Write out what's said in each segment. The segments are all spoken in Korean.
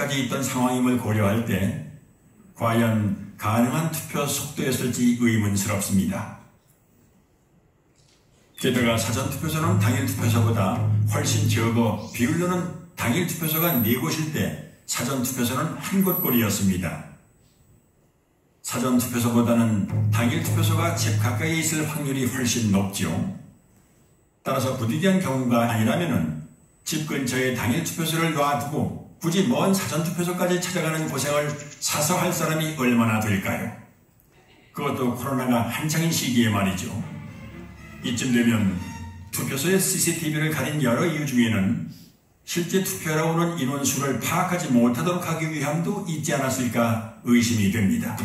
투표지까지 있던 상황임을 고려할 때 과연 가능한 투표 속도였을지 의문스럽습니다. 게다가 사전투표소는 당일투표소보다 훨씬 적어 비율로는 당일투표소가 4곳일 때 사전투표소는 1곳꼴이었습니다. 사전투표소보다는 당일투표소가 집 가까이에 있을 확률이 훨씬 높죠. 따라서 부득이한 경우가 아니라면 집 근처에 당일투표소를 놔두고 굳이 먼 사전투표소까지 찾아가는 고생을 사서 할 사람이 얼마나 될까요? 그것도 코로나가 한창인 시기에 말이죠. 이쯤 되면 투표소의 CCTV를 가린 여러 이유 중에는 실제 투표하러 오는 인원수를 파악하지 못하도록 하기 위함도 있지 않았을까 의심이 됩니다.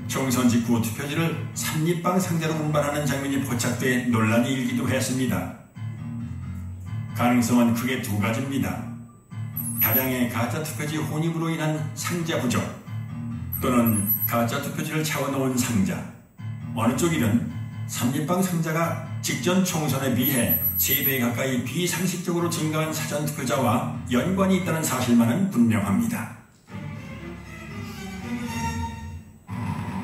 총선 직후 투표지를 삼립방 상자로 운반하는 장면이 포착돼 논란이 일기도 했습니다. 가능성은 크게 2가지입니다. 다량의 가짜 투표지 혼입으로 인한 상자 부족, 또는 가짜 투표지를 채워놓은 상자. 어느 쪽이든 삼립방 상자가 직전 총선에 비해 3배 가까이 비상식적으로 증가한 사전투표자와 연관이 있다는 사실만은 분명합니다.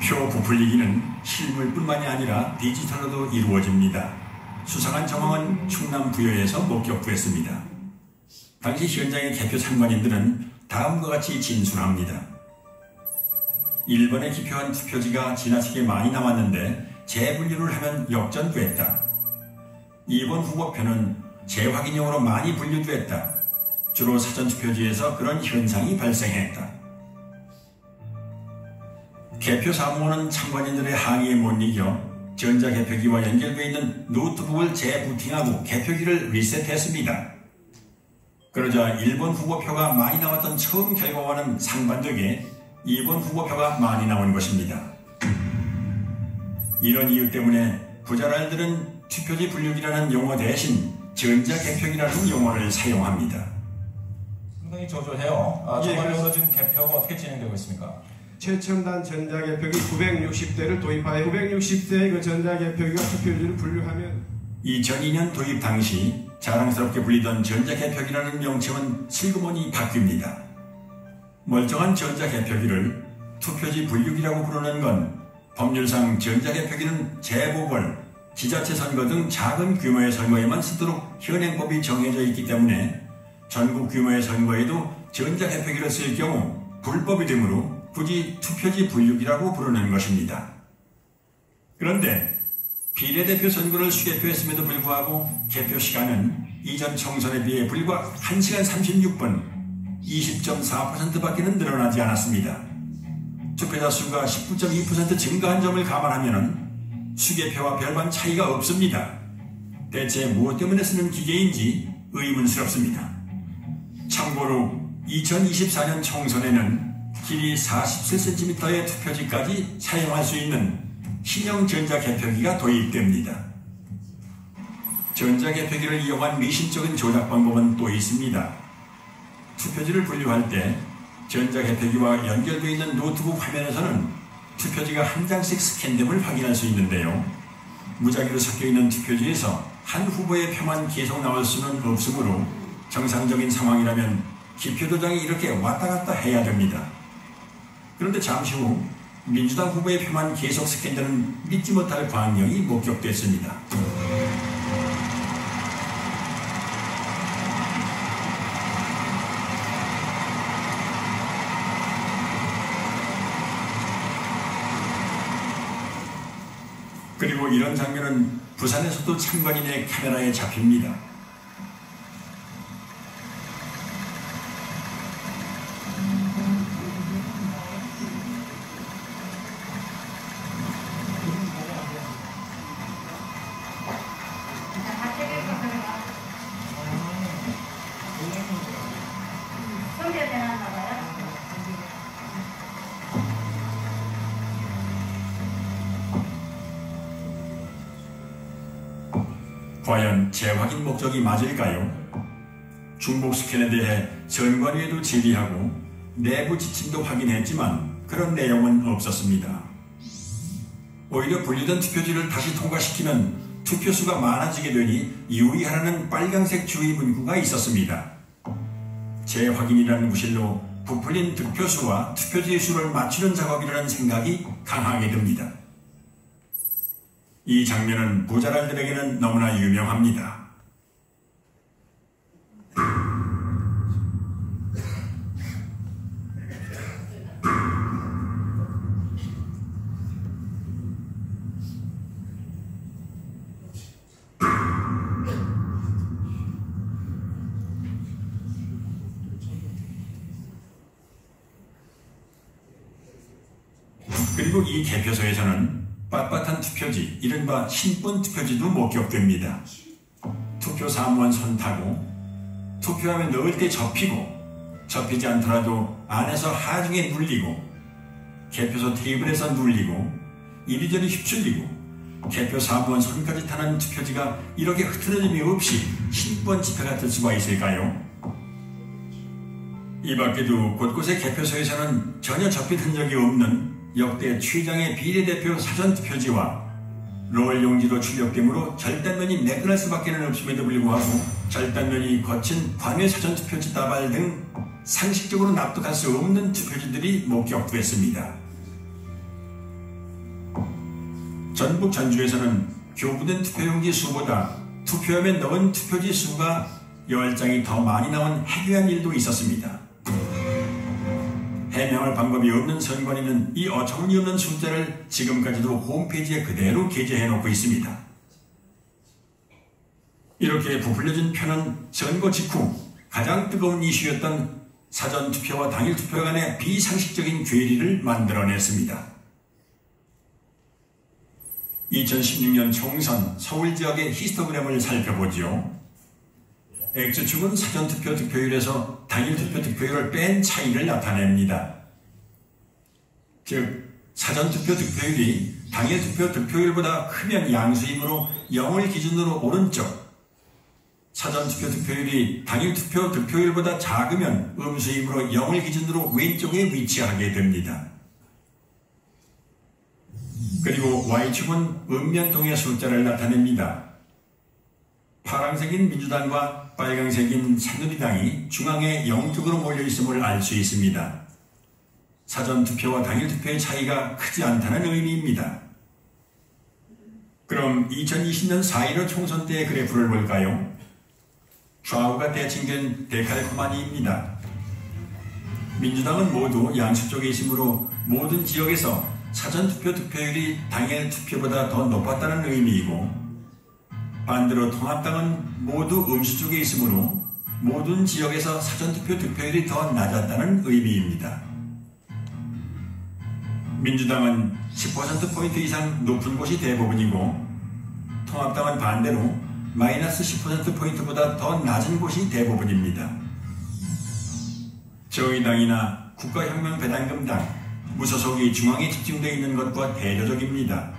표 부풀리기는 실물뿐만이 아니라 디지털로도 이루어집니다. 수상한 정황은 충남 부여에서 목격됐습니다. 당시 현장의 개표 참관인들은 다음과 같이 진술합니다. 1번에 기표한 투표지가 지나치게 많이 나왔는데 재분류를 하면 역전됐다. 2번 후보표는 재확인용으로 많이 분류됐다. 주로 사전투표지에서 그런 현상이 발생했다. 개표 사무원은 참관인들의 항의에 못 이겨 전자개표기와 연결되어 있는 노트북을 재부팅하고 개표기를 리셋했습니다. 그러자 1번 후보표가 많이 나왔던 처음 결과와는 상반되게 2번 후보표가 많이 나온 것입니다. 이런 이유 때문에 부자랄들은 투표지 분류기라는 용어 대신 전자개표기라는 용어를 사용합니다. 상당히 조조해요. 정말로서 지금 개표가 어떻게 진행되고 있습니까? 최첨단 전자개표기 960대를 도입하여 960대의 그 전자개표기가 투표지를 분류하면 2002년 도입 당시 자랑스럽게 불리던 전자개표기라는 명칭은 슬그머니 바뀝니다. 멀쩡한 전자개표기를 투표지 분류기라고 부르는 건 법률상 전자개표기는 재보궐, 지자체 선거 등 작은 규모의 선거에만 쓰도록 현행법이 정해져 있기 때문에 전국 규모의 선거에도 전자개표기를 쓸 경우 불법이 되므로 굳이 투표지 분류기라고 부르는 것입니다. 그런데 비례대표 선거를 수개표했음에도 불구하고 개표 시간은 이전 총선에 비해 불과 1시간 36분, 20.4%밖에는 늘어나지 않았습니다. 투표자 수가 19.2% 증가한 점을 감안하면 수개표와 별반 차이가 없습니다. 대체 무엇 때문에 쓰는 기계인지 의문스럽습니다. 참고로 2024년 총선에는 길이 47cm의 투표지까지 사용할 수 있는 신형 전자개표기가 도입됩니다. 전자개표기를 이용한 미심적인 조작 방법은 또 있습니다. 투표지를 분류할 때 전자개표기와 연결되어 있는 노트북 화면에서는 투표지가 한 장씩 스캔됨을 확인할 수 있는데요. 무작위로 섞여있는 투표지에서 한 후보의 표만 계속 나올 수는 없으므로 정상적인 상황이라면 기표 도장이 이렇게 왔다 갔다 해야 됩니다. 그런데 잠시 후 민주당 후보의 표만 계속 스캔되는 믿지 못할 광경이 목격됐습니다. 그리고 이런 장면은 부산에서도 참관인의 카메라에 잡힙니다. 과연 재확인 목적이 맞을까요? 중복 스캔에 대해 선관위에도 질의하고 내부 지침도 확인했지만 그런 내용은 없었습니다. 오히려 분리된 투표지를 다시 통과시키면 투표수가 많아지게 되니 유의하라는 빨간색 주의 문구가 있었습니다. 재확인이라는 구실로 부풀린 득표수와 투표지의 수를 맞추는 작업이라는 생각이 강하게 듭니다. 이 장면은 부자랄들에게는 너무나 유명합니다. 그리고 이 개표소에서는 빳빳한 투표지, 이른바 신분 투표지도 목격됩니다. 투표 사무원 손 타고 투표함에 넣을 때 접히고 접히지 않더라도 안에서 하중에 눌리고 개표소 테이블에서 눌리고 이리저리 휩쓸리고 개표 사무원 손까지 타는 투표지가 이렇게 흐트러짐이 없이 신분 집회가 될 수가 있을까요? 이 밖에도 곳곳의 개표소에서는 전혀 접힌 흔적이 없는 역대 최장의 비례대표 사전투표지와 롤 용지로 출력되므로 절단면이 매끈할 수밖에 없음에도 불구하고 절단면이 거친 관외 사전투표지 다발 등 상식적으로 납득할 수 없는 투표지들이 목격됐습니다. 전북 전주에서는 교부된 투표용지 수보다 투표함에 넣은 투표지 수가 10장이 더 많이 나온 해괴한 일도 있었습니다. 해명할 방법이 없는 선관위는 이 어처구니없는 숫자를 지금까지도 홈페이지에 그대로 게재해놓고 있습니다. 이렇게 부풀려진 표는 선거 직후 가장 뜨거운 이슈였던 사전투표와 당일투표 간의 비상식적인 괴리를 만들어냈습니다. 2016년 총선 서울 지역의 히스토그램을 살펴보죠. X축은 사전투표 득표율에서 당일투표 득표율을 뺀 차이를 나타냅니다. 즉, 사전투표 득표율이 당일투표 득표율보다 크면 양수이므로 0을 기준으로 오른쪽, 사전투표 득표율이 당일투표 득표율보다 작으면 음수이므로 0을 기준으로 왼쪽에 위치하게 됩니다. 그리고 Y축은 음면동의 숫자를 나타냅니다. 파란색인 민주당과 빨강색인 새누리당이 중앙에 영쪽으로 몰려있음을 알 수 있습니다. 사전투표와 당일투표의 차이가 크지 않다는 의미입니다. 그럼 2020년 4.15 총선 때의 그래프를 볼까요? 좌우가 대칭된 데칼코마니입니다. 민주당은 모두 양수 쪽에 있으므로 모든 지역에서 사전투표 득표율이 당일 투표보다 더 높았다는 의미이고, 반대로 통합당은 모두 음수 쪽에 있으므로 모든 지역에서 사전투표 득표율이 더 낮았다는 의미입니다. 민주당은 10%포인트 이상 높은 곳이 대부분이고, 통합당은 반대로 마이너스 10%포인트보다 더 낮은 곳이 대부분입니다. 정의당이나 국가혁명배당금당, 무소속이 중앙에 집중되어 있는 것과 대조적입니다.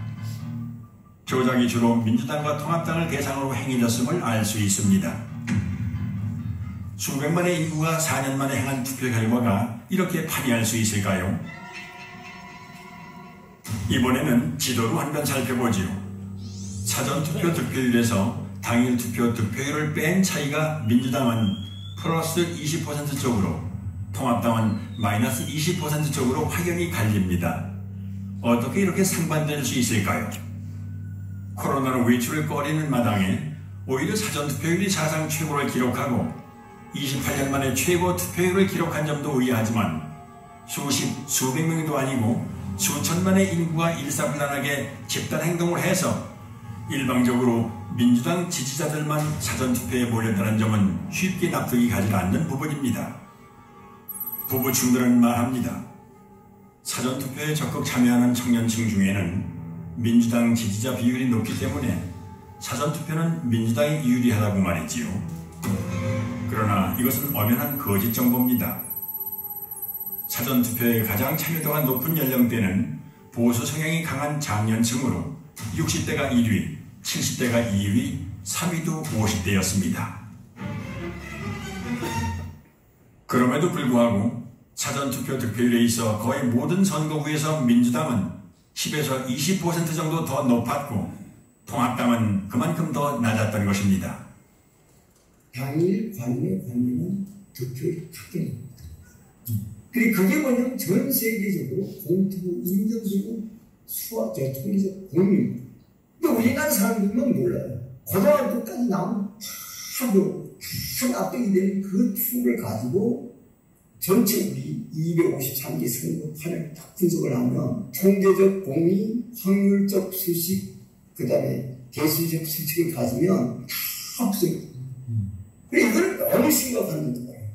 조작이 주로 민주당과 통합당을 대상으로 행해졌음을 알 수 있습니다. 수백만의 인구가 4년 만에 행한 투표 결과가 이렇게 판이할 수 있을까요? 이번에는 지도로 한번 살펴보지요. 사전투표 득표율에서 당일투표 득표율을 뺀 차이가 민주당은 플러스 20% 쪽으로, 통합당은 마이너스 20% 쪽으로 확연히 갈립니다. 어떻게 이렇게 상반될 수 있을까요? 코로나로 외출을 꺼리는 마당에 오히려 사전투표율이 사상 최고를 기록하고 28년 만에 최고 투표율을 기록한 점도 의아하지만 수백 명도 아니고 수천만의 인구가 일사불란하게 집단행동을 해서 일방적으로 민주당 지지자들만 사전투표에 몰렸다는 점은 쉽게 납득이 가지 않는 부분입니다. 부부층들은 말합니다. 사전투표에 적극 참여하는 청년층 중에는 민주당 지지자 비율이 높기 때문에 사전투표는 민주당이 유리하다고 말했지요. 그러나 이것은 엄연한 거짓 정보입니다. 사전투표에 가장 참여도가 높은 연령대는 보수 성향이 강한 장년층으로 60대가 1위, 70대가 2위, 3위도 50대였습니다. 그럼에도 불구하고 사전투표 득표율에 있어 거의 모든 선거구에서 민주당은 10에서 20% 정도 더 높았고 통합당은 그만큼 더 낮았던 것입니다. 당일 관외 관리는 득표율이 바뀌는 겁니다. 그게 뭐냐면 전 세계적으로 공투부 인정되고 수학적 통계적 공유입니다. 근데 우리나라 사람들만 몰라요. 고등학교까지 나오면 다 납득이 되는 그 툴을 가지고 전체 우리 253개 선거판을 딱 분석을 하면 통계적 공의, 확률적 수식, 그 다음에 대수적 수식을 가지면 다 분석이 됩니다. 이걸 너무 심각한 거예요.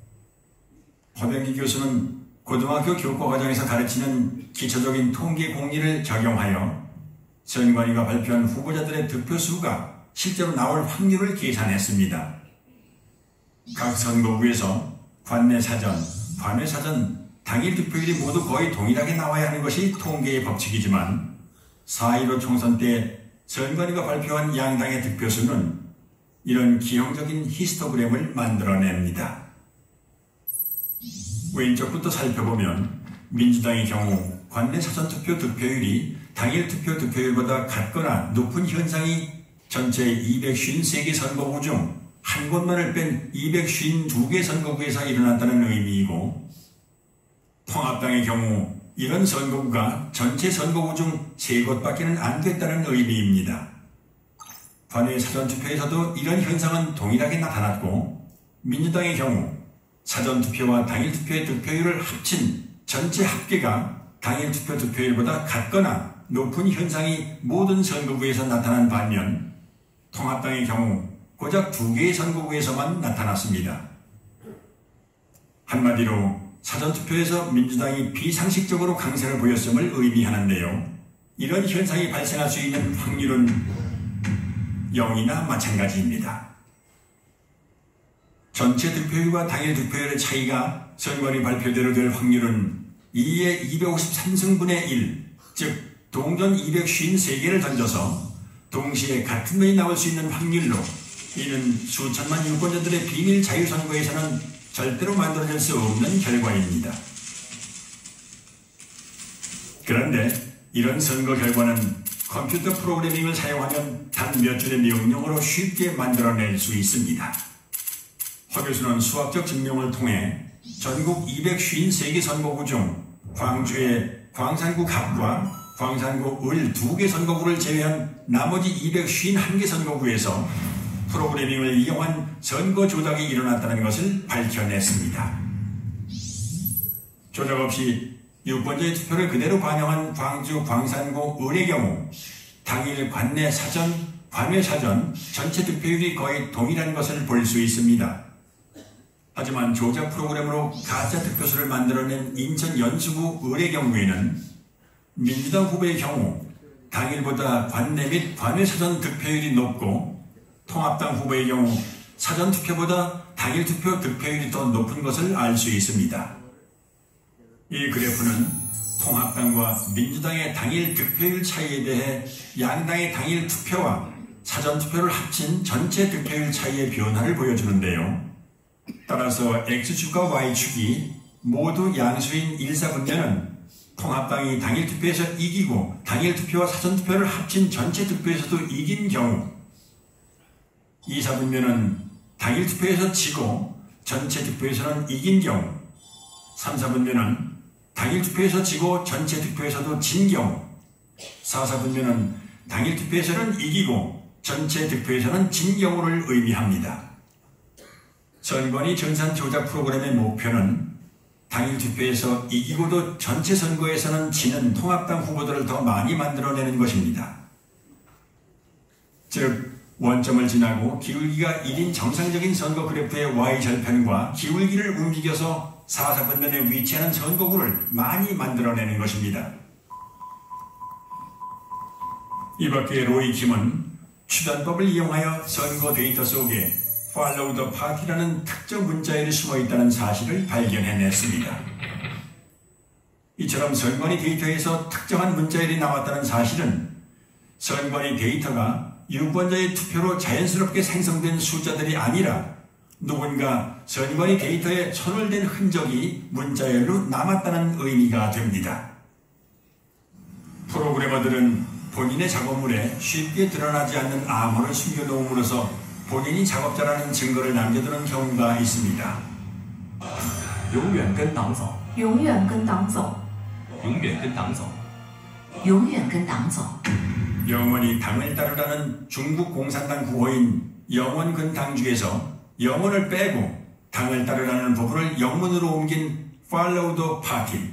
허병기 교수는 고등학교 교과과정에서 가르치는 기초적인 통계 공리를 적용하여 선관위가 발표한 후보자들의 득표 수가 실제로 나올 확률을 계산했습니다. 각 선거구에서 관내 사전, 관외 사전, 당일 득표율이 모두 거의 동일하게 나와야 하는 것이 통계의 법칙이지만 4.15 총선 때 선관위가 발표한 양당의 득표수는 이런 기형적인 히스토그램을 만들어냅니다. 왼쪽부터 살펴보면 민주당의 경우 관내 사전투표 득표율이 당일 투표 득표율보다 같거나 높은 현상이 전체 253개 선거구 중 한 곳만을 뺀 252개 선거구에서 일어났다는 의미이고, 통합당의 경우 이런 선거구가 전체 선거구 중 3곳밖에는 안 됐다는 의미입니다. 관외 사전투표에서도 이런 현상은 동일하게 나타났고, 민주당의 경우 사전투표와 당일투표의 득표율을 합친 전체 합계가 당일투표 득표율보다 같거나 높은 현상이 모든 선거구에서 나타난 반면, 통합당의 경우 고작 2개의 선거구에서만 나타났습니다. 한마디로 사전투표에서 민주당이 비상식적으로 강세를 보였음을 의미하는데요. 이런 현상이 발생할 수 있는 확률은 0이나 마찬가지입니다. 전체 득표율과 당일 득표율의 차이가 선관위 발표대로 될 확률은 2의 253승분의 1, 즉 동전 253개를 던져서 동시에 같은 면이 나올 수 있는 확률로, 이는 수천만 유권자들의 비밀 자유선거에서는 절대로 만들어낼 수 없는 결과입니다. 그런데 이런 선거 결과는 컴퓨터 프로그래밍을 사용하면 단 몇 줄의 명령으로 쉽게 만들어낼 수 있습니다. 허 교수는 수학적 증명을 통해 전국 253개 선거구 중 광주의 광산구 갑과 광산구 을 2개 선거구를 제외한 나머지 251개 선거구에서 프로그래밍을 이용한 선거 조작이 일어났다는 것을 밝혀냈습니다. 조작 없이 유권자의 투표를 그대로 반영한 광주 광산구 을의 경우 당일 관내 사전, 관외 사전 전체 득표율이 거의 동일한 것을 볼 수 있습니다. 하지만 조작 프로그램으로 가짜 득표수를 만들어낸 인천 연수구 을의 경우에는 민주당 후보의 경우 당일보다 관내 및 관외 사전 득표율이 높고, 통합당 후보의 경우 사전투표보다 당일투표 득표율이 더 높은 것을 알 수 있습니다. 이 그래프는 통합당과 민주당의 당일 득표율 차이에 대해 양당의 당일 투표와 사전투표를 합친 전체 득표율 차이의 변화를 보여주는데요. 따라서 X축과 Y축이 모두 양수인 1사분면은 통합당이 당일투표에서 이기고 당일투표와 사전투표를 합친 전체 투표에서도 이긴 경우, 2사분면은 당일투표에서 지고 전체 투표에서는 이긴 경우, 3사분면은 당일투표에서 지고 전체 투표에서도 진 경우, 4사분면은 당일투표에서는 이기고 전체 투표에서는 진 경우를 의미합니다. 선관위 전산 조작 프로그램의 목표는 당일투표에서 이기고도 전체 선거에서는 지는 통합당 후보들을 더 많이 만들어내는 것입니다. 즉, 원점을 지나고 기울기가 1인 정상적인 선거 그래프의 Y절편과 기울기를 움직여서 4사분면에 위치하는 선거구를 많이 만들어내는 것입니다. 이 밖에 로이 킴은 추단법을 이용하여 선거 데이터 속에 Follow the Party라는 특정 문자열이 숨어있다는 사실을 발견해냈습니다. 이처럼 선관위 데이터에서 특정한 문자열이 나왔다는 사실은 선관위 데이터가 유권자의 투표로 자연스럽게 생성된 숫자들이 아니라 누군가 선관위 데이터에 손을 댄 흔적이 문자열로 남았다는 의미가 됩니다. 프로그래머들은 본인의 작업물에 쉽게 드러나지 않는 암호를 숨겨놓음으로써 본인이 작업자라는 증거를 남겨두는 경우가 있습니다. 永远跟党走，永远跟党走，永远跟党走。 永远跟党走。 영원히 당을 따르라는 중국 공산당 구호인 영원근당중에서 영원을 빼고 당을 따르라는 부분을 영문으로 옮긴 Follow the Party.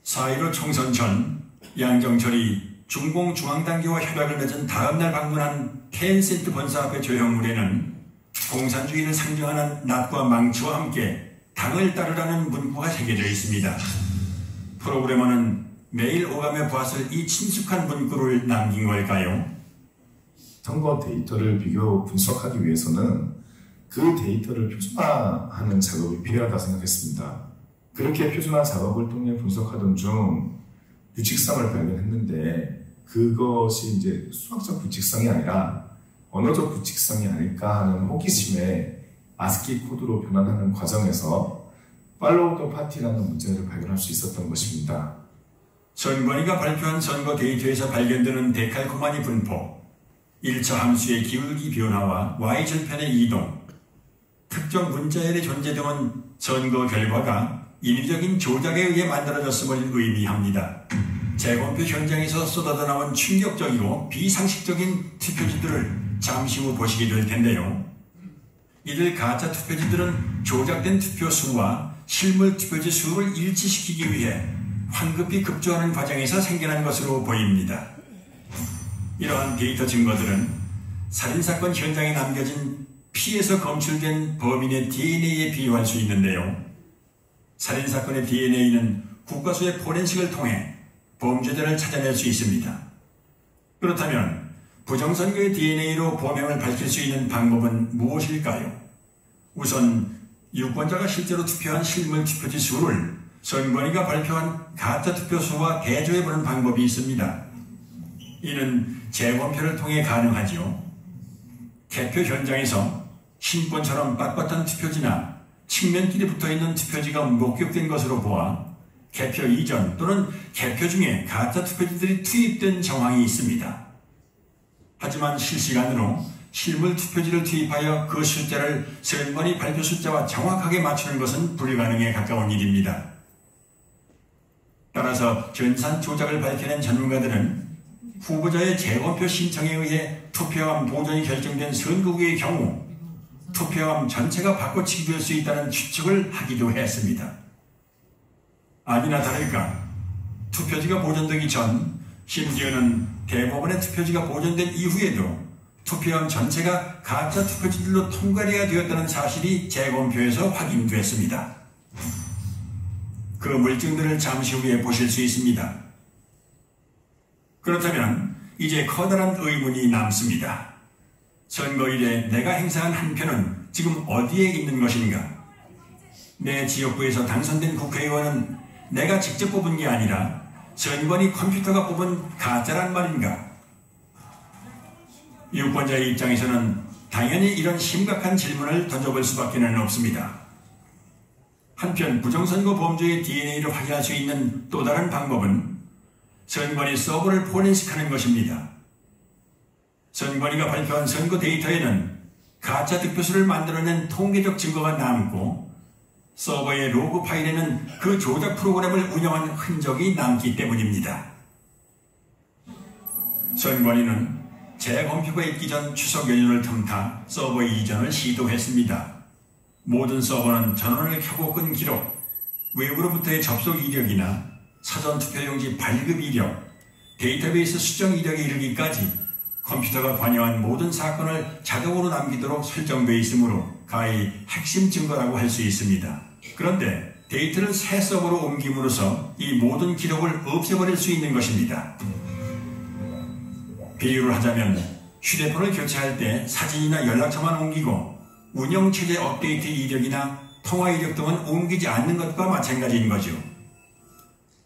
4.15 총선 전 양정철이 중공중앙당계와 협약을 맺은 다음날 방문한 텐센트 본사 앞의 조형물에는 공산주의를 상징하는 낫과 망치와 함께 당을 따르라는 문구가 새겨져 있습니다. 프로그래머는 매일 오감에 보았을 이 친숙한 문구를 남긴 걸까요? 선거 데이터를 비교 분석하기 위해서는 그 데이터를 표준화하는 작업이 필요하다고 생각했습니다. 그렇게 표준화 작업을 통해 분석하던 중 규칙성을 발견했는데 그것이 이제 수학적 규칙성이 아니라 언어적 규칙성이 아닐까 하는 호기심에 아스키 코드로 변환하는 과정에서 팔로우 더 파티라는 문제를 발견할 수 있었던 것입니다. 선관위가 발표한 선거 데이터에서 발견되는 데칼코마니 분포, 1차 함수의 기울기 변화와 Y절편의 이동, 특정 문자열의 존재 등은 선거 결과가 인위적인 조작에 의해 만들어졌음을 의미합니다. 재검표 현장에서 쏟아져 나온 충격적이고 비상식적인 투표지들을 잠시 후 보시게 될 텐데요. 이들 가짜 투표지들은 조작된 투표 수와 실물 투표지 수를 일치시키기 위해 황급히 급조하는 과정에서 생겨난 것으로 보입니다. 이러한 데이터 증거들은 살인사건 현장에 남겨진 피에서 검출된 범인의 DNA에 비유할 수 있는데요. 살인사건의 DNA는 국과수의 포렌식을 통해 범죄자를 찾아낼 수 있습니다. 그렇다면 부정선거의 DNA로 범행을 밝힐 수 있는 방법은 무엇일까요? 우선 유권자가 실제로 투표한 실물 투표지 수를 선관위가 발표한 가짜 투표수와 대조해보는 방법이 있습니다. 이는 재검표를 통해 가능하지요. 개표 현장에서 신권처럼 빳빳한 투표지나 측면길에 붙어있는 투표지가 목격된 것으로 보아 개표 이전 또는 개표 중에 가짜 투표지들이 투입된 정황이 있습니다. 하지만 실시간으로 실물 투표지를 투입하여 그 숫자를 선관위 발표 숫자와 정확하게 맞추는 것은 불가능에 가까운 일입니다. 따라서 전산 조작을 밝혀낸 전문가들은 후보자의 재검표 신청에 의해 투표함 보존이 결정된 선거구의 경우 투표함 전체가 바꿔치기 될 수 있다는 추측을 하기도 했습니다. 아니나 다를까 투표지가 보존되기 전, 심지어는 대법원의 투표지가 보존된 이후에도 투표함 전체가 가짜 투표지들로 통과해야 되었다는 사실이 재검표에서 확인됐습니다. 그 물증들을 잠시 후에 보실 수 있습니다. 그렇다면 이제 커다란 의문이 남습니다. 선거일에 내가 행사한 한 표는 지금 어디에 있는 것인가? 내 지역구에서 당선된 국회의원은 내가 직접 뽑은 게 아니라 선관위 컴퓨터가 뽑은 가짜란 말인가? 유권자의 입장에서는 당연히 이런 심각한 질문을 던져볼 수밖에 없습니다. 한편 부정선거 범죄의 DNA를 확인할 수 있는 또 다른 방법은 선관위 서버를 포렌식하는 것입니다. 선관위가 발표한 선거 데이터에는 가짜 득표수를 만들어낸 통계적 증거가 남고 서버의 로그 파일에는 그 조작 프로그램을 운영한 흔적이 남기 때문입니다. 선관위는 재검표가 있기 전 추석 연휴를 틈타 서버 이전을 시도했습니다. 모든 서버는 전원을 켜고 끈 기록, 외부로부터의 접속 이력이나 사전투표용지 발급 이력, 데이터베이스 수정 이력에 이르기까지 컴퓨터가 관여한 모든 사건을 자동으로 남기도록 설정되어 있으므로 가히 핵심 증거라고 할 수 있습니다. 그런데 데이터를 새 서버로 옮김으로써 이 모든 기록을 없애버릴 수 있는 것입니다. 비유를 하자면 휴대폰을 교체할 때 사진이나 연락처만 옮기고 운영체제 업데이트 이력이나 통화 이력 등은 옮기지 않는 것과 마찬가지인 거죠.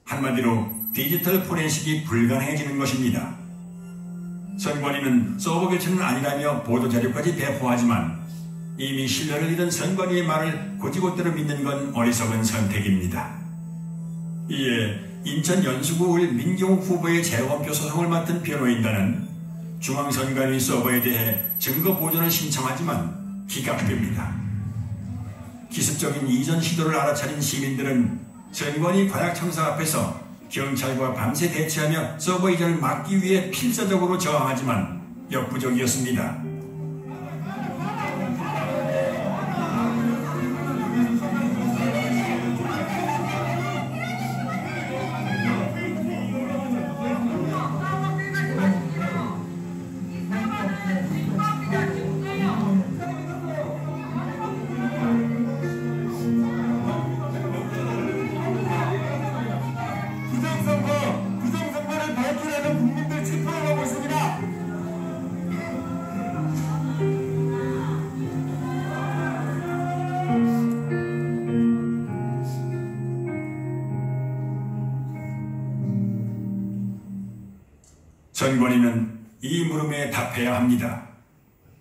한마디로 디지털 포렌식이 불가능해지는 것입니다. 선관위는 서버 교체는 아니라며 보도자료까지 배포하지만 이미 신뢰를 잃은 선관위의 말을 곧이곧대로 믿는 건 어리석은 선택입니다. 이에 인천 연수구을 민경욱 후보의 재검표 소송을 맡은 변호인단은 중앙선관위 서버에 대해 증거 보존을 신청하지만 기각됩니다. 기습적인 이전 시도를 알아차린 시민들은 선관위 관악청사 앞에서 경찰과 밤새 대치하며 서버 이전을 막기 위해 필사적으로 저항하지만 역부족이었습니다. 부정선거를 밝히려는 국민들 체포하고 있습니다. 선관위는 이 물음에 답해야 합니다.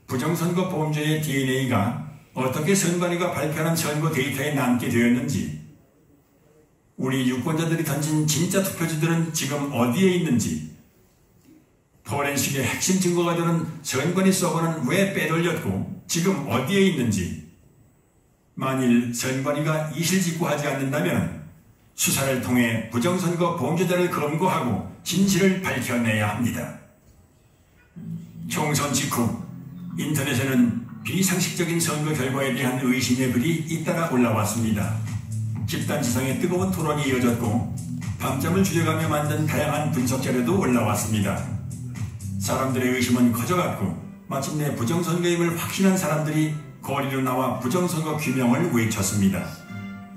부정선거 보험죄의 DNA가 어떻게 선관위가 발표한 선거 데이터에 남게 되었는지, 우리 유권자들이 던진 진짜 투표지들은 지금 어디에 있는지, 포렌식의 핵심 증거가 되는 선관위 서버는 왜 빼돌렸고 지금 어디에 있는지, 만일 선관위가 이실직고하지 않는다면 수사를 통해 부정선거 보험죄자를 검거하고 진실을 밝혀내야 합니다. 총선 직후 인터넷에는 비상식적인 선거 결과에 대한 의심의 글이 잇따라 올라왔습니다. 집단지성의 뜨거운 토론이 이어졌고 밤잠을 줄여가며 만든 다양한 분석 자료도 올라왔습니다. 사람들의 의심은 커져갔고 마침내 부정선거임을 확신한 사람들이 거리로 나와 부정선거 규명을 외쳤습니다.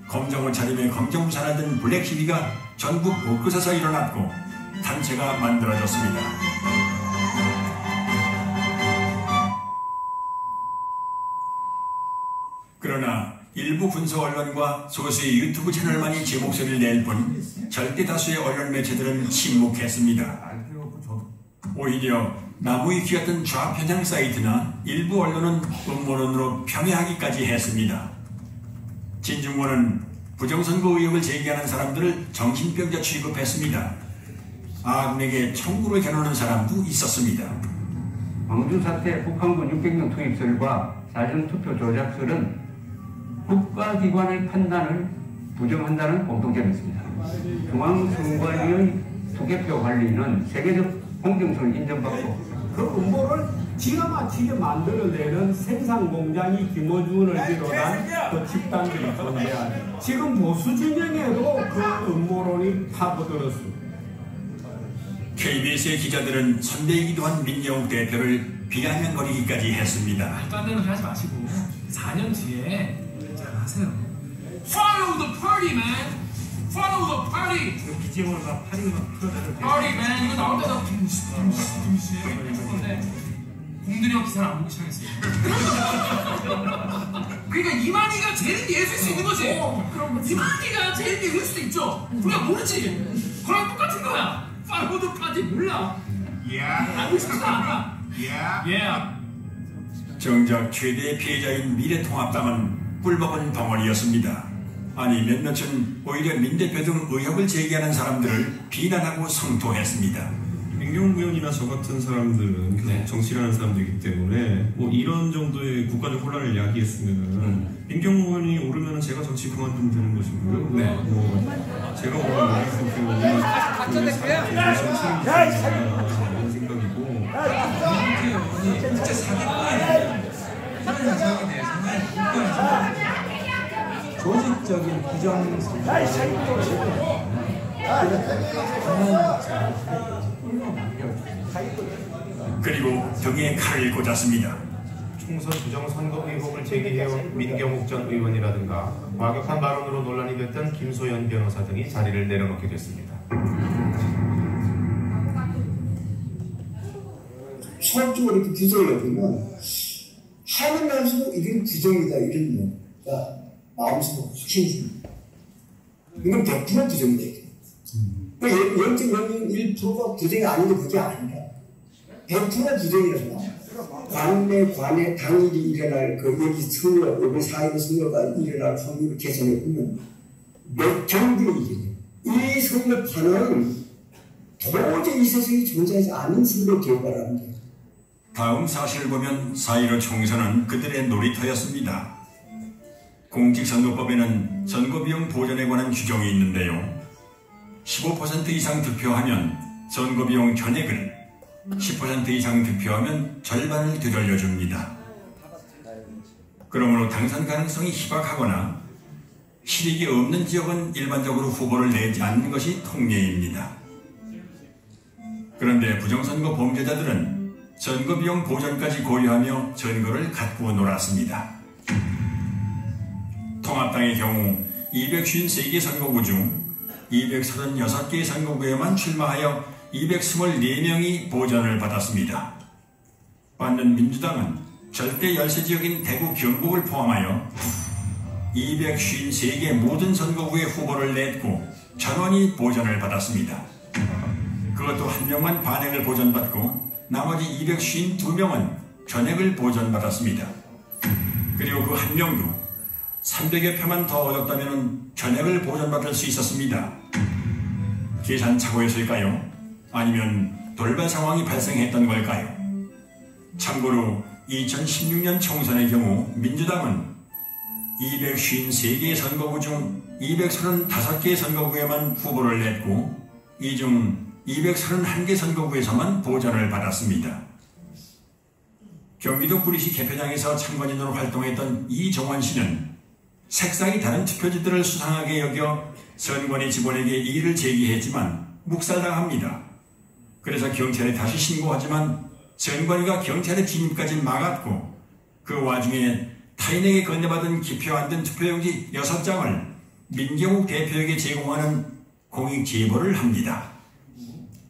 검정을 차림에 검정부산을 든 블랙 시위가 전국 곳곳에서 일어났고 단체가 만들어졌습니다. 그러나 일부 군소 언론과 소수의 유튜브 채널만이 제 목소리를 낼 뿐 절대 다수의 언론 매체들은 침묵했습니다. 오히려 나무위키 같은 좌편향 사이트나 일부 언론은 음모론으로 폄훼하기까지 했습니다. 진중권은 부정선거 의혹을 제기하는 사람들을 정신병자 취급했습니다. 아군에게 청구를 겨누는 사람도 있었습니다. 광주 사태 북한군 600명 투입설과 사전투표 조작설은 국가기관의 판단을 부정한다는 공통점이 있습니다. 중앙선관위의 투개표 관리는 세계적 공정성을 인정받고 그 음모를 기가 막히게 만들어내는 생산공장이 김어준을 비롯한 그 집단들이 존재하는, 지금 보수 진영에도 그 음모론이 파고들었습니다. KBS의 기자들은 선대이기도 한 민경욱 대표를 비아냥거리기까지 했습니다. 말도 안 되는 소리 하지 마시고 4년 뒤에 잘 하세요. Follow the party, man! Follow the party! BGM으로가 파리가 풀어내는 Party, man! 이거 나올 때도 둥시 이렇게 건데 공들여 기사를 안 보기 시작했어요. 그러니까 이만희가 제일 예술일 수 있는 거지. 이만희가 제일 예술일 수도 있죠. 우리가 모르지. 그랑 똑같은 거야. Follow the party 몰라. 알고 싶지도 않아. 정작 최대의 피해자인 미래통합당은 꿀먹은 덩어리였습니다. 아니 몇몇은 오히려 민 대표 등 의혹을 제기하는 사람들을 비난하고 성토했습니다. 민경욱 의원이나 저 같은 사람들은 계속 정치를 하는 사람들이기 때문에 뭐 이런 정도의 국가적 혼란을 야기했으면은 민경욱 의원이 오르면은 제가 정치 그만두면 되는 것이고요. 뭐 제가 오르면 민경욱 의원이 이런 생각이고. 진짜 사기꾼이에요. 이런 현상에 대해서는 국가에서 조직적인 부정 그리고 등에 칼을 꽂았습니다. 총선 부정선거 의혹을 제기해온 민경욱 전 의원이라든가 과격한 발언으로 논란이 됐던 김소연 변호사 등이 자리를 내려놓게 됐습니다. 수학적으로 이렇게 규정을 해보면 하는 날수록 이건 규정이다 이런 거가 마음속으로 확신이 듭니다. 이건 100% 부정이에요. 0.01%가 부정이 아닌데 그게 아니라 100% 부정이라서 관내 당일이 일어날 여기 선거, 여기 4일 선거가 일어날 확률을 계산해보면 몇 경분이 이겨요. 이 선거판은 도저히 이 세상에 존재하지 않은 선거 결과랍니다. 다음 사실을 보면 4.15 총선은 그들의 놀이터였습니다. 공직선거법에는 선거비용 보전에 관한 규정이 있는데요. 15% 이상 득표하면 선거비용 전액을, 10% 이상 득표하면 절반을 되돌려줍니다. 그러므로 당선 가능성이 희박하거나 실익이 없는 지역은 일반적으로 후보를 내지 않는 것이 통례입니다. 그런데 부정선거 범죄자들은 선거비용 보전까지 고려하며 선거를 갖고 놀았습니다. 통합당의 경우 253개 선거구 중 236개의 선거구에만 출마하여 224명이 보전을 받았습니다. 반면 민주당은 절대 열세 지역인 대구 경북을 포함하여 253개 모든 선거구에 후보를 냈고 전원이 보전을 받았습니다. 그것도 한 명만 반액을 보전받고 나머지 252명은 전액을 보전받았습니다. 그리고 그 한 명도 300여 표만 더 얻었다면 전액을 보전받을 수 있었습니다. 계산착오였을까요? 아니면 돌발 상황이 발생했던 걸까요? 참고로 2016년 총선의 경우 민주당은 253개의 선거구 중 235개의 선거구에만 후보를 냈고 이 중 231개 선거구에서만 보전을 받았습니다. 경기도 구리시 개표장에서 참관인으로 활동했던 이정원 씨는 색상이 다른 투표지들을 수상하게 여겨 선관위 직원에게 이의를 제기했지만 묵살당합니다. 그래서 경찰에 다시 신고하지만 선관위가 경찰의 진입까지 막았고 그 와중에 타인에게 건네받은 기표 안 된 투표용지 6장을 민경욱 대표에게 제공하는 공익 제보를 합니다.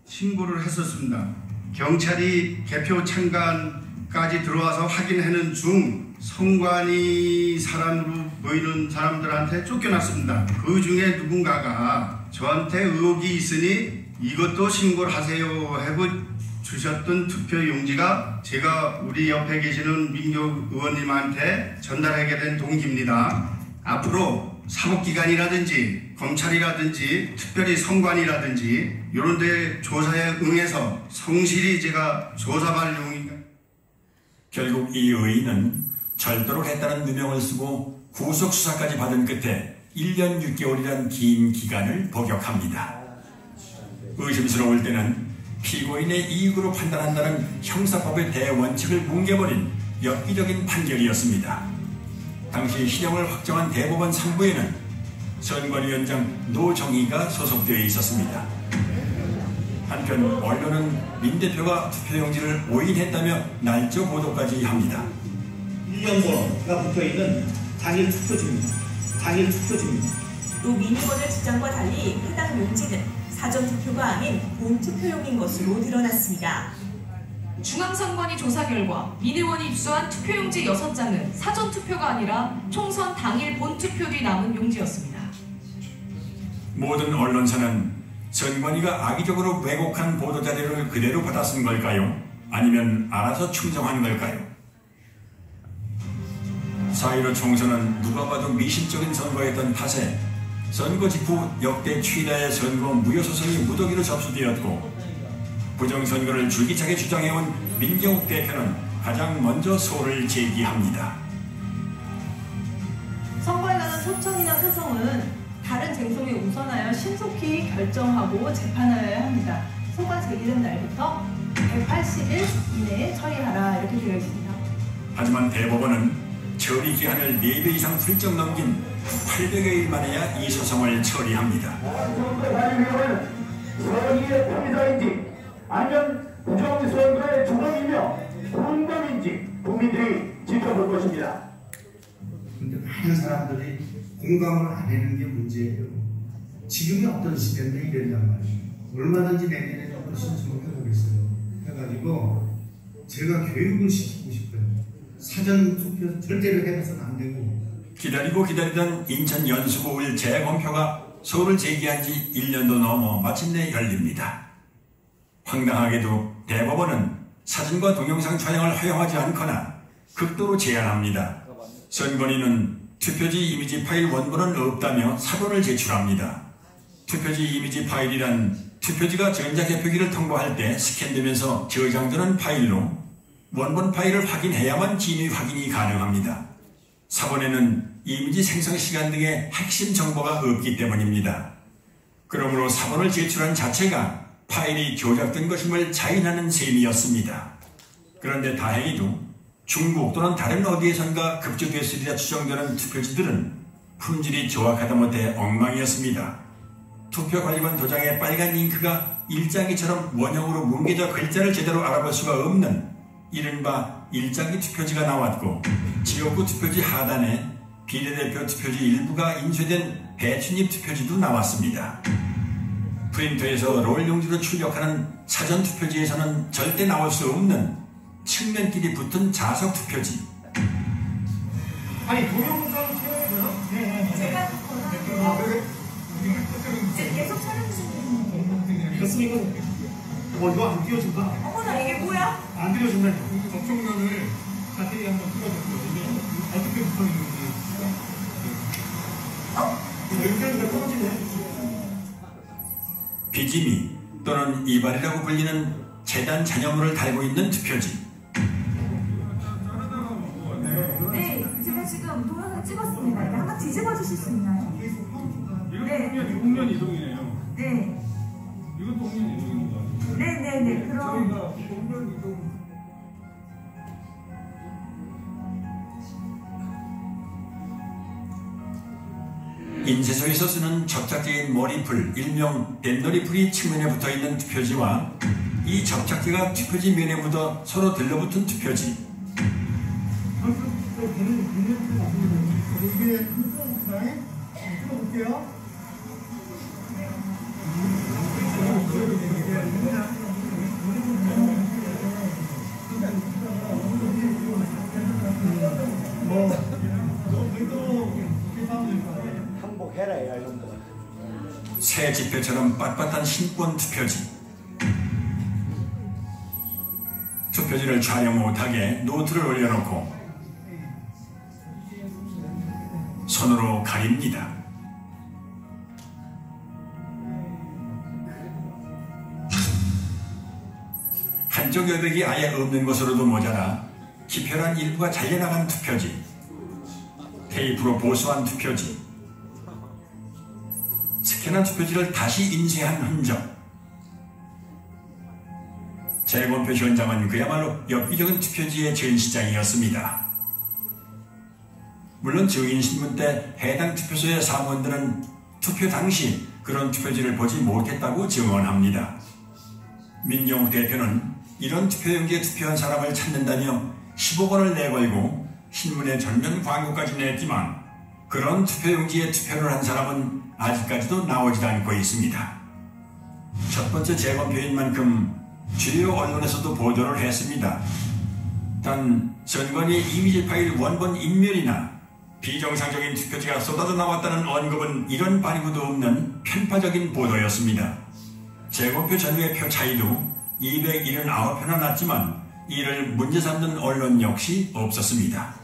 신고를 했었습니다. 경찰이 개표 참관까지 들어와서 확인하는 중 선관위 사람으로 보이는 사람들한테 쫓겨났습니다. 그 중에 누군가가 저한테 의혹이 있으니 이것도 신고를 하세요 하고 주셨던 투표용지가 제가 우리 옆에 계시는 민경 의원님한테 전달하게 된 동기입니다. 앞으로 사법기관이라든지 검찰이라든지 특별히 선관위라든지 이런 데 조사에 응해서 성실히 제가 조사할 용의가. 결국 이 의인은 절도를 했다는 누명을 쓰고 구속수사까지 받은 끝에 1년 6개월이란 긴 기간을 복역합니다. 의심스러울 때는 피고인의 이익으로 판단한다는 형사법의 대원칙을 뭉개버린 엽기적인 판결이었습니다. 당시 실형을 확정한 대법원 3부에는 선관위원장 노정희가 소속되어 있었습니다. 한편 언론은 민 대표가 투표용지를 오인했다며 날조 보도까지 합니다. 일련번호가 붙어있는 당일 투표지입니다. 당일 투표지입니다. 또 민 의원의 주장과 달리 해당 용지는 사전투표가 아닌 본투표용인 것으로 드러났습니다. 중앙선관위 조사 결과 민 의원이 입수한 투표용지 6장은 사전투표가 아니라 총선 당일 본투표 뒤 남은 용지였습니다. 모든 언론사는 선관위가 악의적으로 왜곡한 보도자료를 그대로 받아 쓴 걸까요? 아니면 알아서 충정한 걸까요? 4.15 총선은 누가 봐도 미심적인 선거였던 탓에 선거 직후 역대 최다의 선거 무효소송이 무더기로 접수되었고 부정선거를 줄기차게 주장해온 민경욱 대표는 가장 먼저 소를 제기합니다. 선거에 관한 소청이나 소송은 다른 쟁점이 우선하여 신속히 결정하고 재판하여야 합니다. 소가 제기된 날부터 180일 이내에 처리하라 이렇게 되어 있습니다. 하지만 대법원은 처리 기한을 4배 이상 훌쩍 넘긴 800여일 만에야 이 소송을 처리합니다. 선거의 피의자인지 아니면 부정선거의 주범이며 공범인지 국민들이 지켜볼 것입니다. 근데 많은 사람들이 공감을 안 하는 게 문제예요. 지금이 어떤 시대인데 이랬단 말이에요. 얼마든지 내년에 좀 신청을 해보겠어요. 해가지고 제가 교육을 시키고 싶어요. 사전투표 절대로 해서는 안 되고. 기다리고 기다리던 인천 연수구을 재검표가 소를 제기한 지 1년도 넘어 마침내 열립니다. 황당하게도 대법원은 사진과 동영상 촬영을 허용하지 않거나 극도로 제한합니다. 선관위는 투표지 이미지 파일 원본은 없다며 사본을 제출합니다. 투표지 이미지 파일이란 투표지가 전자개표기를 통과할 때 스캔되면서 저장되는 파일로 원본 파일을 확인해야만 진위 확인이 가능합니다. 사본에는 이미지 생성 시간 등의 핵심 정보가 없기 때문입니다. 그러므로 사본을 제출한 자체가 파일이 조작된 것임을 자인하는 셈이었습니다. 그런데 다행히도 중국 또는 다른 어디에선가 급조됐으리라 추정되는 투표지들은 품질이 정확하다 못해 엉망이었습니다. 투표관리관 도장에 빨간 잉크가 일장기처럼 원형으로 뭉개져 글자를 제대로 알아볼 수가 없는 이른바 일장기 투표지가 나왔고, 지역구 투표지 하단에 비례대표 투표지 일부가 인쇄된 배춧잎 투표지도 나왔습니다. 프린터에서 롤 용지로 출력하는 사전 투표지에서는 절대 나올 수 없는 측면끼리 붙은 자석 투표지. 아니 동영상 촬영해요? 네. 제가 그래? 계속 촬영 중이에요. 됐으니까 이거 안 띄워준다. 어머나 이게 뭐야? 안 띄워준다. 접촉면을 자세히 한번 띄워줬거든요. 어떻게 붙어 있는지. 여기까지가 떨어지네. 비지미 또는 이발이라고 불리는 재단 잔여물을 달고 있는 투표지. 네, 제가 지금 동영상 찍었습니다. 이거 한번 뒤집어 주실 수 있나요? 네. 홍면 이동이네요. 네. 이것도 홍면 이동인 거예요? 네네네. 그럼. 저희가 홍면 이동. 인쇄소에서 쓰는 접착제인 머리풀, 일명 뱃놀이풀이 측면에 붙어있는 투표지와 이 접착제가 투표지 면에 묻어 서로 들러붙은 투표지. 이게 찍어볼게요. 새 지폐처럼 빳빳한 신권 투표지. 투표지를 촬영 못하게 노트를 올려놓고 손으로 가립니다. 한쪽 여백이 아예 없는 것으로도 모자라 기표란 일부가 잘려나간 투표지. 테이프로 보수한 투표지. 스캔한 투표지를 다시 인쇄한 흔적. 재검표 현장은 그야말로 엽기적인 투표지의 전시장이었습니다. 물론 증인신문 때 해당 투표소의 사무원들은 투표 당시 그런 투표지를 보지 못했다고 증언합니다. 민경욱 대표는 이런 투표용지에 투표한 사람을 찾는다며 10억 원을 내걸고 신문에 전면 광고까지 냈지만 그런 투표용지에 투표를 한 사람은 아직까지도 나오지 않고 있습니다. 첫 번째 재검표인 만큼 주요 언론에서도 보도를 했습니다. 단 선관위의 이미지 파일 원본 인멸이나 비정상적인 투표지가 쏟아져 나왔다는 언급은 이런 발휘구도 없는 편파적인 보도였습니다. 재검표 전후의 표 차이도 279표나 났지만 이를 문제 삼는 언론 역시 없었습니다.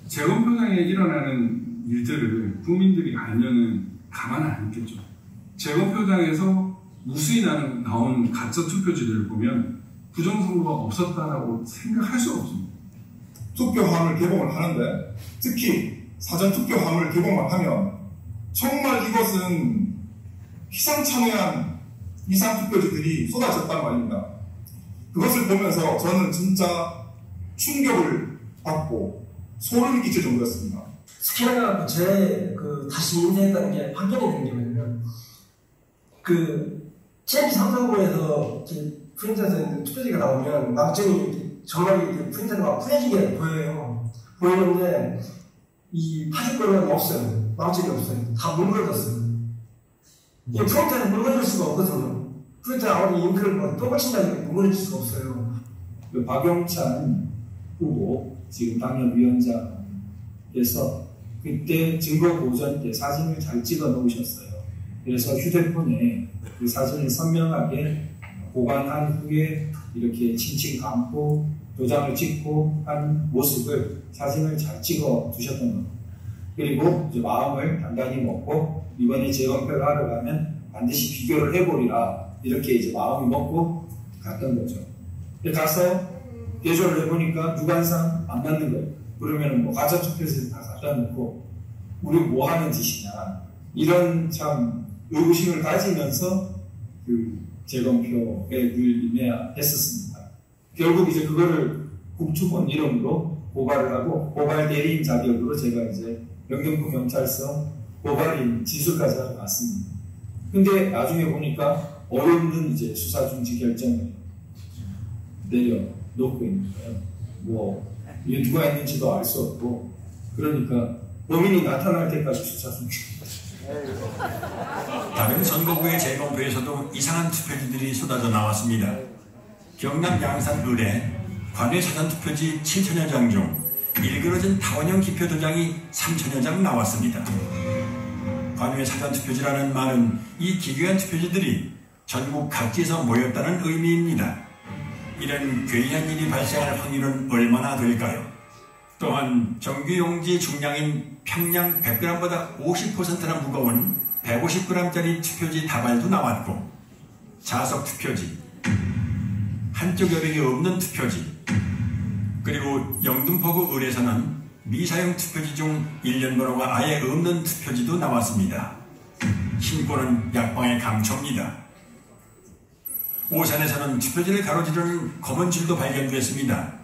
재검표장에 일어나는 일들을 국민들이 알면은 가만 안 있겠죠. 재검표장에서 무수히 나온 가짜 투표지들을 보면 부정선거가 없었다라고 생각할 수가 없습니다. 투표함을 개봉을 하는데 특히 사전투표함을 개봉을 하면 정말 이것은 희상찬회한 이상투표지들이 쏟아졌단 말입니다. 그것을 보면서 저는 진짜 충격을 받고 소름이 끼칠 정도였습니다. 스캐너가 다시 인쇄했다는 게 확인이 된 게 뭐냐면 CNC 상상고에서 프린터에서 투표지가 나오면 망정이 정말 프린터가 푸해지게 보여요. 보이는데 이 파질 거는 없어요. 망정이 없어요. 다 뭉그러졌어요. 이 프린터에서 뭉그러질 수가 없거든요. 프린터 아무리 잉크를 또 붙인다니까 뭉그러질 수가 없어요. 박용찬 후보 지금 당협위원장께서 그때 증거 보전 때 사진을 잘 찍어 놓으셨어요. 그래서 휴대폰에 그 사진을 선명하게 보관한 후에 이렇게 칭칭 감고 도장을 찍고 한 모습을 사진을 잘 찍어 두셨던 겁니다. 그리고 이제 마음을 단단히 먹고 이번에 재검표를 하러 가면 반드시 비교를 해보리라 이렇게 이제 마음을 먹고 갔던 거죠. 가서 대조를 해보니까 유관상 안 맞는 거예요. 그러면 뭐 가짜 투표지를 다 갖다 놓고 우리 뭐 하는 짓이냐 이런 참 의구심을 가지면서 그 재검표에 늘 임해했었습니다. 결국 이제 그거를 국투본 이름으로 고발을 하고 고발 대리인 자격으로 제가 이제 영등포 경찰서 고발인 지수까지 하러 갔습니다. 근데 나중에 보니까 어렵는 이제 수사 중지 결정을 내려놓고 있는 거예요. 뭐 이게 누가 했는지도 알 수 없고 그러니까 범인이 나타날 때까지 수사 중지. 다른 선거구의 재검표에서도 이상한 투표지들이 쏟아져 나왔습니다. 경남 양산 을에 관외 사전투표지 7천여 장 중 일그러진 타원형 기표 도장이 3천여 장 나왔습니다. 관외 사전투표지라는 말은 이 기괴한 투표지들이 전국 각지에서 모였다는 의미입니다. 이런 괴이한 일이 발생할 확률은 얼마나 될까요? 또한 정규용지 중량인 평량 100g보다 50%나 무거운 150g짜리 투표지 다발도 나왔고 자석 투표지, 한쪽 여백이 없는 투표지, 그리고 영등포구 을에서는 미사용 투표지 중 일련 번호가 아예 없는 투표지도 나왔습니다. 신고는 약방의 감초입니다. 오산에서는 투표지를 가로지르는 검은 줄도 발견됐습니다.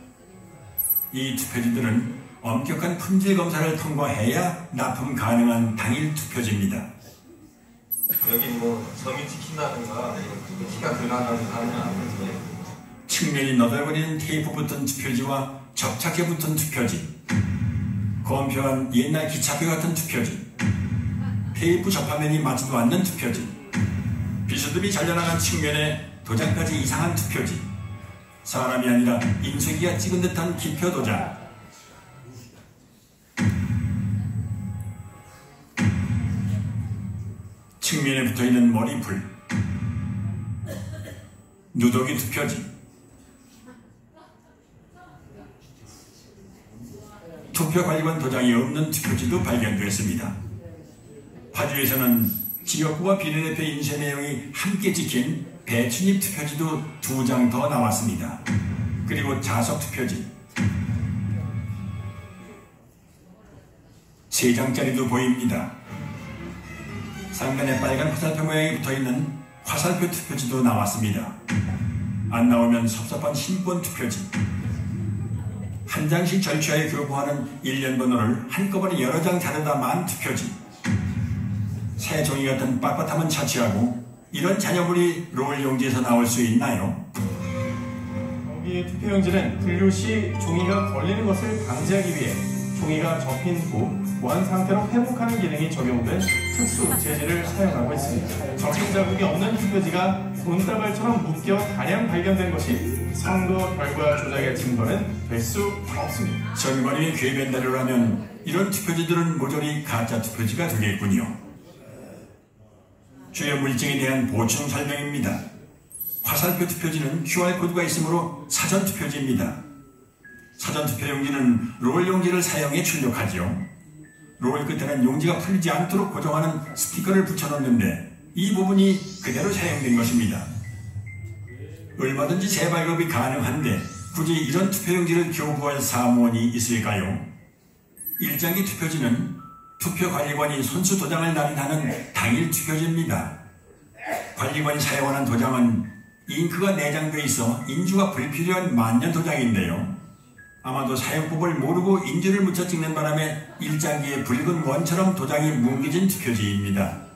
이 투표지들은 엄격한 품질 검사를 통과해야 납품 가능한 당일 투표지입니다. 여기 뭐 점이 찍힌다든가 키가 들어가는 측면이 너덜거리는 테이프 붙은 투표지와 접착해 붙은 투표지, 검표한 옛날 기차표 같은 투표지, 테이프 접화면이 맞지도 않는 투표지, 비스듬히 잘려나간 측면에 도장까지 이상한 투표지, 사람이 아니라 인쇄기가 찍은 듯한 기표 도장, 측면에 붙어있는 머리풀, 누더기 투표지, 투표관리관 도장이 없는 투표지도 발견됐습니다. 파주에서는 지역구와 비례대표 인쇄 내용이 함께 찍힌 배춘입 투표지도 2장 더 나왔습니다. 그리고 자석 투표지 3장짜리도 보입니다. 상단에 빨간 화살표 모양이 붙어있는 화살표 투표지도 나왔습니다. 안 나오면 섭섭한 신권 투표지, 한 장씩 절취하여 교부하는 일련 번호를 한꺼번에 여러 장 자르다 만 투표지, 새 종이 같은 빳빳함은 차치하고 이런 잔여물이 롤 용지에서 나올 수 있나요? 여기 투표용지는 분류 시 종이가 걸리는 것을 방지하기 위해 종이가 접힌 후 무한 상태로 회복하는 기능이 적용된 특수 재질을 사용하고 있습니다. 접힌 자국이 없는 투표지가 돈다발처럼 묶여 다량 발견된 것이 선거 결과 조작의 증거는 될 수 없습니다. 선관위의 괴변대로라면 이런 투표지들은 모조리 가짜 투표지가 되겠군요. 주요 물증에 대한 보충 설명입니다. 화살표 투표지는 QR코드가 있으므로 사전투표지입니다. 사전투표용지는 롤 용지를 사용해 출력하죠. 롤 끝에는 용지가 풀리지 않도록 고정하는 스티커를 붙여놓는데 이 부분이 그대로 사용된 것입니다. 얼마든지 재발급이 가능한데 굳이 이런 투표용지를 교부할 사무원이 있을까요? 일장기 투표지는 투표관리관이 손수 도장을 날인하는 당일 투표지입니다. 관리관이 사용하는 도장은 잉크가 내장돼 있어 인주가 불필요한 만년 도장인데요. 아마도 사용법을 모르고 인주를 묻혀 찍는 바람에 일장기에 붉은 원처럼 도장이 뭉개진 투표지입니다.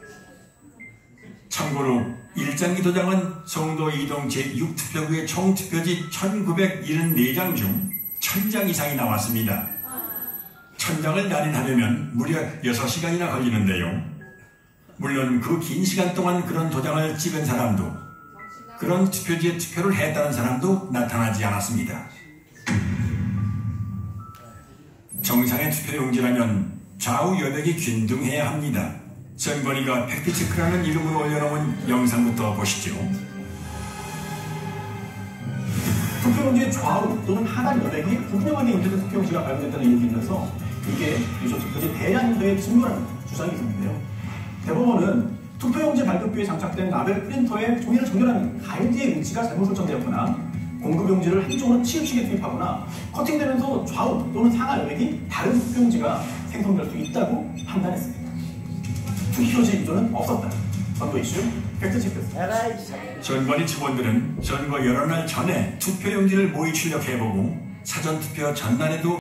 참고로 일장기 도장은 송도 이동 제6투표구의 총 투표지 1974장 중 1000장 이상이 나왔습니다. 1000장을 날인하려면 무려 6시간이나 걸리는데요. 물론 그 긴 시간 동안 그런 도장을 찍은 사람도, 그런 투표지에 투표를 했다는 사람도 나타나지 않았습니다. 정상의 투표용지라면 좌우 여백이 균등해야 합니다. 선관위가 팩트체크라는 이름으로 올려놓은 영상부터 보시죠. 투표용지의 좌우 또는 하단 여백이 분명하게 인쇄된 투표용지가 발견됐다는 얘기이면서 이게 유zo 투표지 대량 인도의 증거라는 주장이 있는데요. 대법원은 투표용지 발급부에 장착된 라벨 프린터에 종이를 정렬하는 가이드의 위치가 잘못 설정되었거나 공급용지를 한쪽으로 치우치게 투입하거나 커팅되면서 좌우 또는 상하 여백이 다른 투표용지가 생성될 수 있다고 판단했습니다. 투표지 위조는 없었다. 선거 이슈 팩트체크였습니다. 선관위 직원들은 선거 여러 날 전에 투표용지를 모의 출력해보고 사전투표 전날에도